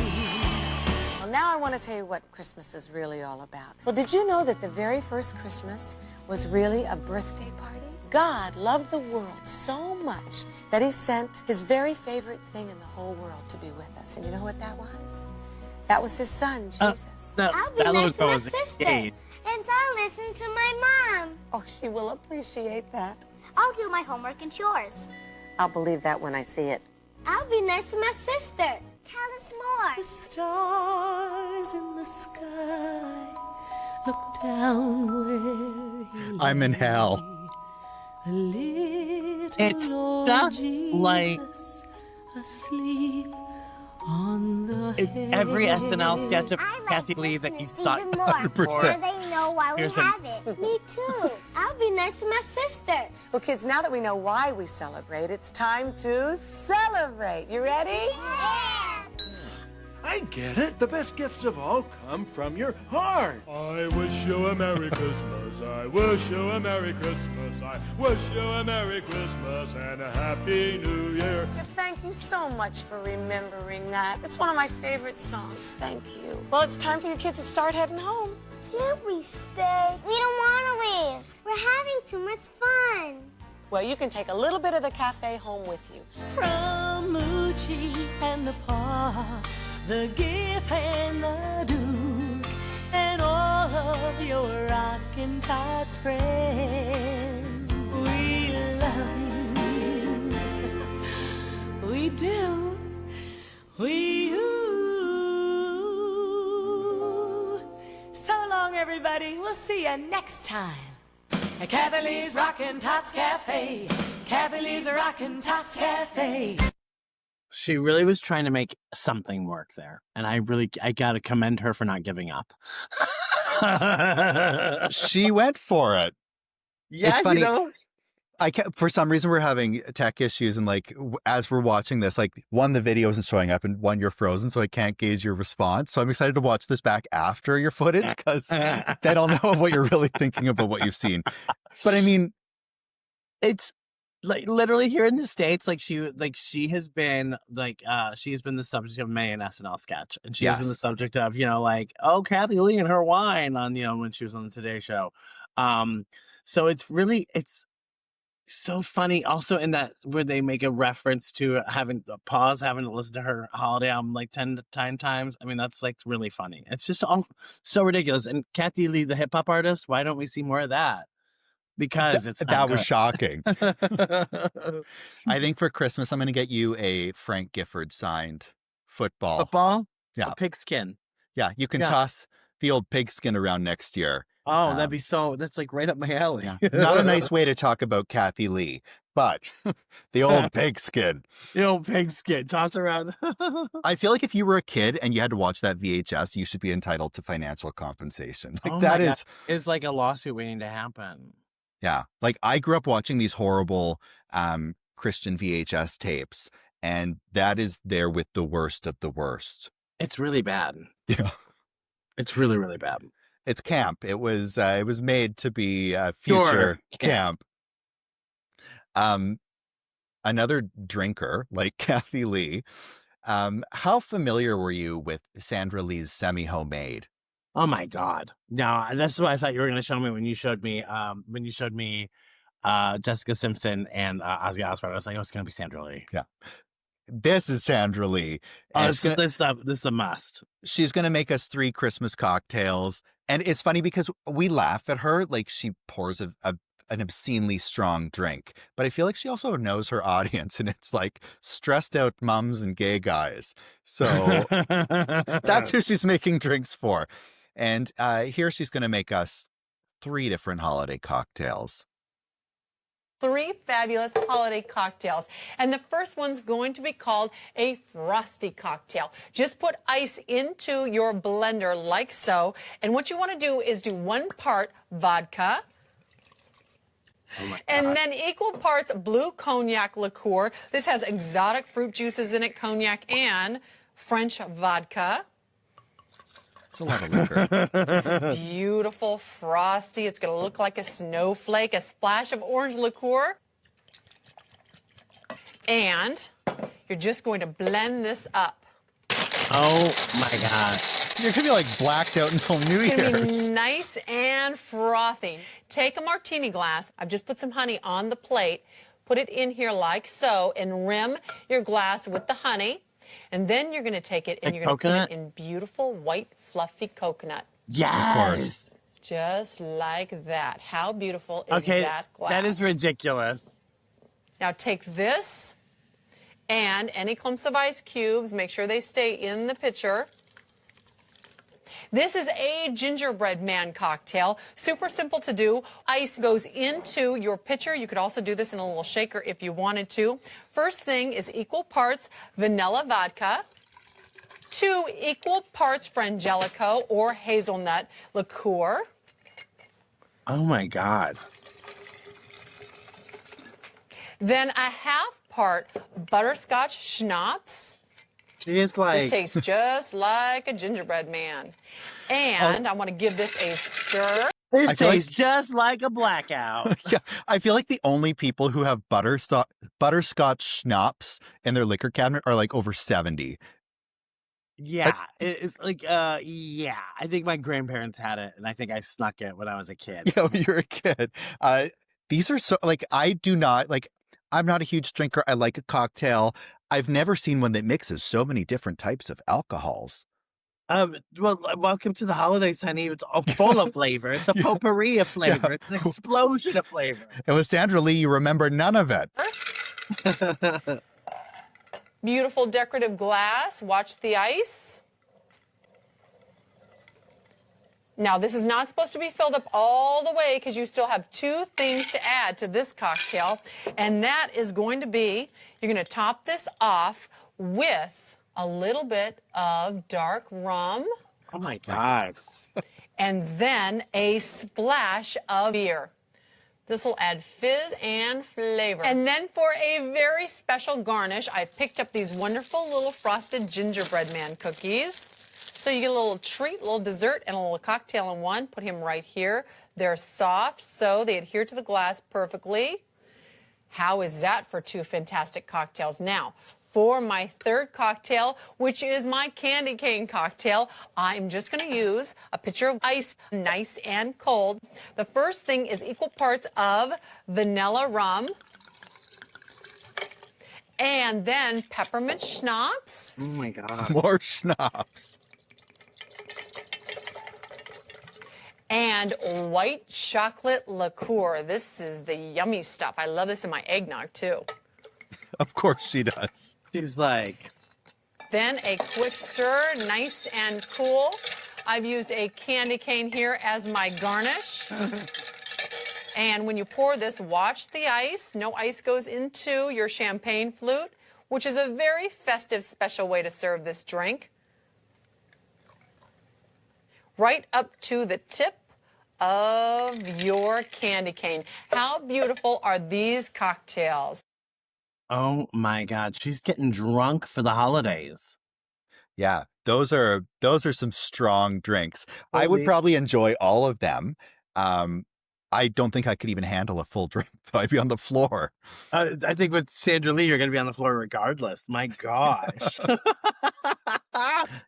Well, now I want to tell you what Christmas is really all about. Well, did you know that the very first Christmas was really a birthday party? God loved the world so much that he sent his very favorite thing in the whole world to be with us. And you know what that was? That was his son, Jesus. I'll be nice to my sister. And I'll listen to my mom. Oh, she will appreciate that. I'll do my homework and chores. I'll believe that when I see it. I'll be nice to my sister. Tell us more. The stars in the sky look down where he I'm in hell. It's just like asleep on the it's every SNL sketch of Kathy Lee that you thought. Even more. 100%. Now they know why we Here's a- have it. Me too. I'll be nice to my sister. Well, kids, now that we know why we celebrate, it's time to celebrate. You ready? I get it. The best gifts of all come from your heart. I wish you a Merry Christmas. I wish you a Merry Christmas. I wish you a Merry Christmas and a Happy New Year. Thank you so much for remembering that. It's one of my favorite songs. Thank you. Well, it's time for you kids to start heading home. Can't we stay? We don't want to leave. We're having too much fun. Well, you can take a little bit of the cafe home with you. From Moochie and the Pa, the gift and the Duke, and all of your rockin' tots friends. We love you. We do. We do. So long, everybody. We'll see you next time. At Kathy Lee's Rockin' Tots Cafe. Kathy Lee's Rockin' Tots Cafe. She really was trying to make something work there, and I gotta commend her for not giving up. She went for it. Yeah, it's funny. you know. For some reason, we're having tech issues, and like as we're watching this, like one, the video isn't showing up, and one, you're frozen, so I can't gauge your response. So I'm excited to watch this back after your footage because then I'll know what you're really thinking about what you've seen. But I mean, it's like literally here in the States, she has been she's been the subject of many an SNL sketch, and she has been the subject of Kathy Lee and her wine on when she was on the Today Show. So it's so funny also in that where they make a reference to having to listen to her holiday album 10 times. I mean, that's really funny. It's just all so ridiculous. And Kathy Lee, the hip hop artist, why don't we see more of that? Because that was shocking. I think for Christmas, I'm going to get you a Frank Gifford signed football. Football? Yeah. A pigskin. Yeah. You can toss the old pigskin around next year. Oh, that's right up my alley. Yeah. Not a nice way to talk about Kathy Lee, but the old pigskin. The old pigskin. Toss around. I feel like if you were a kid and you had to watch that VHS, you should be entitled to financial compensation. It's like a lawsuit waiting to happen. Yeah. I grew up watching these horrible Christian VHS tapes, and that is there with the worst of the worst. It's really bad. Yeah. It's really, really bad. It's camp. It was made to be future camp. another drinker like Kathy Lee, how familiar were you with Sandra Lee's semi-homemade? Oh my God. No, that's what I thought you were going to show me when you showed me Jessica Simpson and Ozzy Osbourne. I was like, oh, it's going to be Sandra Lee. Yeah. This is Sandra Lee. Oh, And this is a must. she's going to make us 3 Christmas cocktails. And it's funny because we laugh at her, like she pours an obscenely strong drink. But I feel like she also knows her audience, and it's like stressed out mums and gay guys. So that's who she's making drinks for. And here she's going to make us 3 different holiday cocktails. 3 fabulous holiday cocktails. And the first one's going to be called a frosty cocktail. Just put ice into your blender like so. And what you want to do is do 1 part vodka. And then equal parts blue cognac liqueur. This has exotic fruit juices in it, cognac and French vodka. It's a lot of liquor. This is beautiful, frosty. It's going to look like a snowflake, a splash of orange liqueur. And you're just going to blend this up. Oh my God. You're going to be like blacked out until New It's going to Year's. be nice and frothy. Take a martini glass. I've just put some honey on the plate. Put it in here like so and rim your glass with the honey. And then you're going to take it and you're going to put it in beautiful white fluffy coconut. Yes. Of course. Just like that. How beautiful is Okay, that glass? that is ridiculous. Now take this and any clumps of ice cubes, make sure they stay in the pitcher. This is a gingerbread man cocktail. Super simple to do. Ice goes into your pitcher. You could also do this in a little shaker if you wanted to. First thing is equal parts vanilla vodka, 2 equal parts Frangelico or hazelnut liqueur. Oh my God. Then a half part butterscotch schnapps. She is like... This tastes just like a gingerbread man. And I want to give this a stir. This tastes just like a blackout. Yeah, I feel like the only people who have butterscotch schnapps in their liquor cabinet are like over 70. Yeah, it's like, yeah. I think my grandparents had it, and I think I snuck it when I was a kid. Yeah, when you were a kid. These are so, like, I do not, like, I'm not a huge drinker. I like a cocktail. I've never seen one that mixes so many different types of alcohols. Well, welcome to the holidays, honey. It's all full of flavor. It's a potpourri of flavor. Yeah. It's an explosion of flavor. And with Sandra Lee, you remember none of it. Beautiful decorative glass. Watch the ice. Now, this is not supposed to be filled up all the way because you still have 2 things to add to this cocktail. And that is going to be, you're going to top this off with a little bit of dark rum. Oh, my God. And then a splash of beer. This will add fizz and flavor. And then for a very special garnish, I picked up these wonderful little frosted gingerbread man cookies. So you get a little treat, a little dessert, and a little cocktail in one. Put him right here. They're soft, so they adhere to the glass perfectly. How is that for 2 fantastic cocktails? Now, for my 3rd cocktail, which is my candy cane cocktail, I'm just going to use a pitcher of ice, nice and cold. The first thing is equal parts of vanilla rum and then peppermint schnapps. Oh, my God. More schnapps. And white chocolate liqueur. This is the yummy stuff. I love this in my eggnog, too. Of course she does. She's like... Then a quick stir, nice and cool. I've used a candy cane here as my garnish. And when you pour this, watch the ice. No ice goes into your champagne flute, which is a very festive, special way to serve this drink. Right up to the tip of your candy cane. How beautiful are these cocktails? Oh, my God. She's getting drunk for the holidays. Yeah, those are some strong drinks. I would probably enjoy all of them. I don't think I could even handle a full drink. I'd be on the floor. I think with Sandra Lee, you're going to be on the floor regardless. My gosh.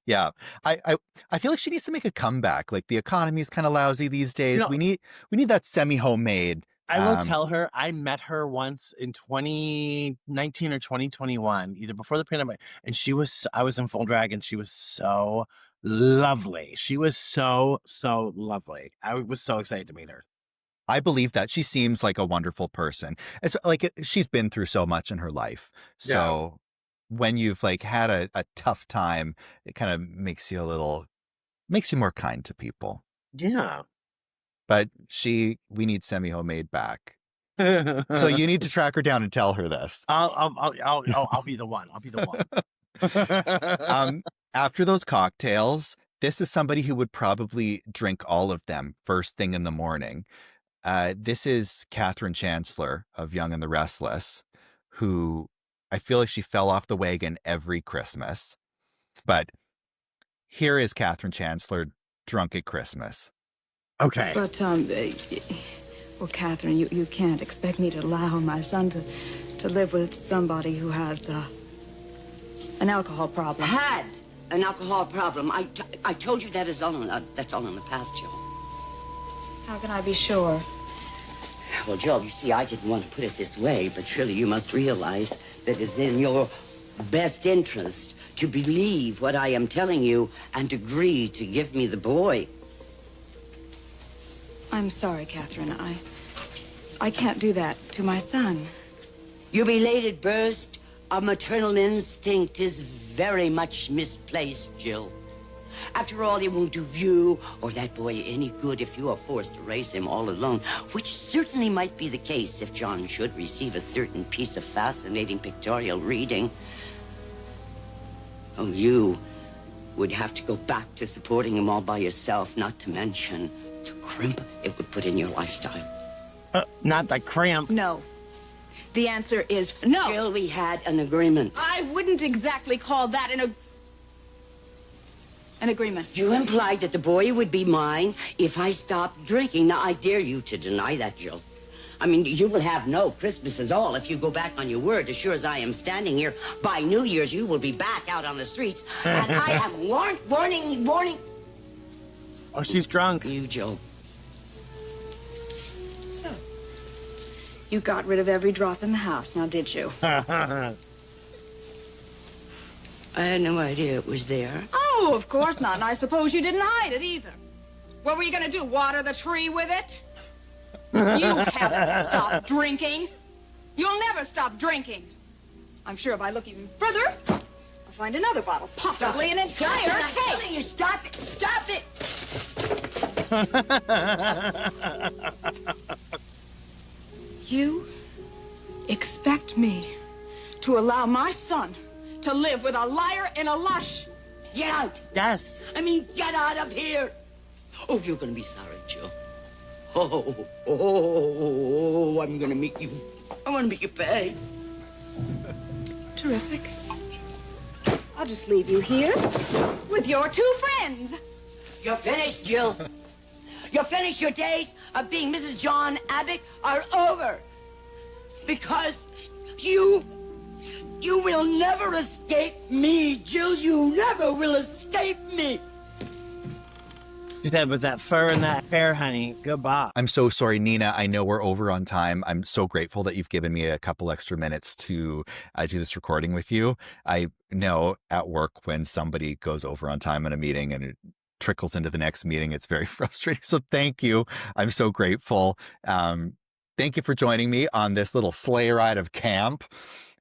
Yeah. I feel like she needs to make a comeback. Like the economy is kind of lousy these days. know- we need that semi-homemade. I will tell her, I met her once in 2019 or 2021, either before the pandemic, and I was in full drag, and she was so lovely. She was so, so lovely. I was so excited to meet her. I believe that she seems like a wonderful person. It's like she's been through so much in her life. So when you've like had a tough time, it kind of makes you more kind to people. Yeah. But we need semi-homemade back. So you need to track her down and tell her this. I'll be the one. I'll be the one. After those cocktails, this is somebody who would probably drink all of them first thing in the morning. This is Catherine Chancellor of Young and the Restless, who I feel like she fell off the wagon every Christmas. But here is Catherine Chancellor drunk at Christmas. Okay. But, well, Catherine, you can't expect me to allow my son to live with somebody who has, an alcohol problem. Had an alcohol problem. I told you that's all in the past, Jill. How can I be sure? Well, Jill, you see, I didn't want to put it this way, but surely you must realize that it's in your best interest to believe what I am telling you and agree to give me the boy. I'm sorry, Catherine. I can't do that to my son. Your belated burst of maternal instinct is very much misplaced, Jill. After all, it won't do you or that boy any good if you are forced to raise him all alone, which certainly might be the case if John should receive a certain piece of fascinating pictorial reading. Oh, you would have to go back to supporting him all by yourself, not to mention the crimp it would put in your lifestyle. Not the cramp. No. The answer is no. Jill, we had an agreement. I wouldn't exactly call that an agreement. You implied that the boy would be mine if I stopped drinking. Now, I dare you to deny that, Jill. I mean, you will have no Christmas at all if you go back on your word. As sure as I am standing here, by New Year's, you will be back out on the streets. And I am warning. Oh, she's drunk. You, Jill. So, you got rid of every drop in the house, now did you? I had no idea it was there. Oh, of course not. And I suppose you didn't hide it either. What were you going to do, water the tree with it? You haven't stopped drinking. You'll never stop drinking. I'm sure if I look even further, I'll find another bottle, possibly an entire case. You stop it. Stop it. You expect me to allow my son to live with a liar and a lush? Get out. Yes. I mean, get out of here. Oh, you're going to be sorry, Jill. I'm going to make you. I want to make you pay. Terrific. I'll just leave you here with your two friends. You're finished, Jill. You're finished. Your days of being Mrs. John Abbott are over. Because you will never escape me, Jill. You never will escape me. She said, with that fur and that hair, honey, goodbye. I'm so sorry, Nina. I know we're over on time. I'm so grateful that you've given me a couple extra minutes to do this recording with you. I know at work when somebody goes over on time in a meeting and it trickles into the next meeting, it's very frustrating. So thank you. I'm so grateful. Thank you for joining me on this little sleigh ride of camp.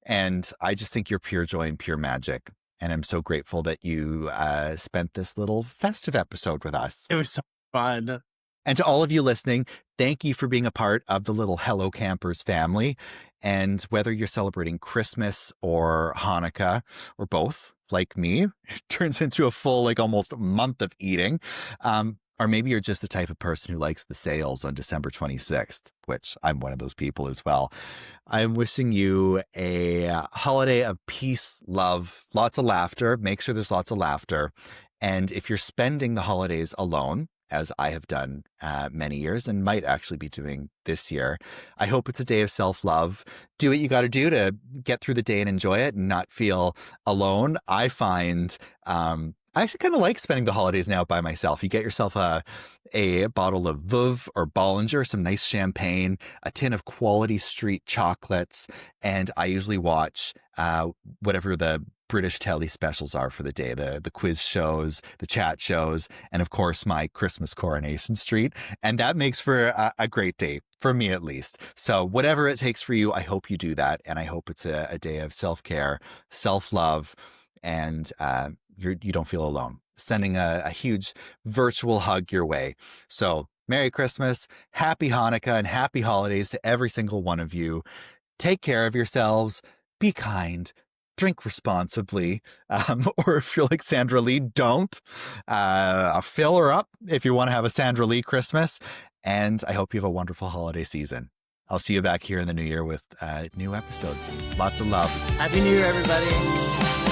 And I just think you're pure joy and pure magic. And I'm so grateful that you spent this little festive episode with us. It was so fun. And to all of you listening, thank you for being a part of the little Hello Campers family. And whether you're celebrating Christmas or Hanukkah or both, like me, it turns into a full, like almost month of eating. Or maybe you're just the type of person who likes the sales on December 26th, which I'm one of those people as well. I'm wishing you a holiday of peace, love, lots of laughter. Make sure there's lots of laughter. And if you're spending the holidays alone, as I have done many years and might actually be doing this year. I hope it's a day of self-love. Do what you got to do to get through the day and enjoy it and not feel alone. I find I actually kind of like spending the holidays now by myself. You get yourself a bottle of Veuve or Bollinger, some nice champagne, a tin of quality street chocolates, and I usually watch whatever the British telly specials are for the day, the quiz shows, the chat shows, and of course my Christmas Coronation Street. And that makes for a great day, for me at least. So whatever it takes for you, I hope you do that. And I hope it's a day of self-care, self-love, and you don't feel alone. Sending a huge virtual hug your way. So Merry Christmas, Happy Hanukkah, and Happy Holidays to every single one of you. Take care of yourselves. Be kind. Drink responsibly. Or if you're like Sandra Lee, don't. Fill her up if you want to have a Sandra Lee Christmas. And I hope you have a wonderful holiday season. I'll see you back here in the new year with new episodes. Lots of love. Happy New Year, everybody.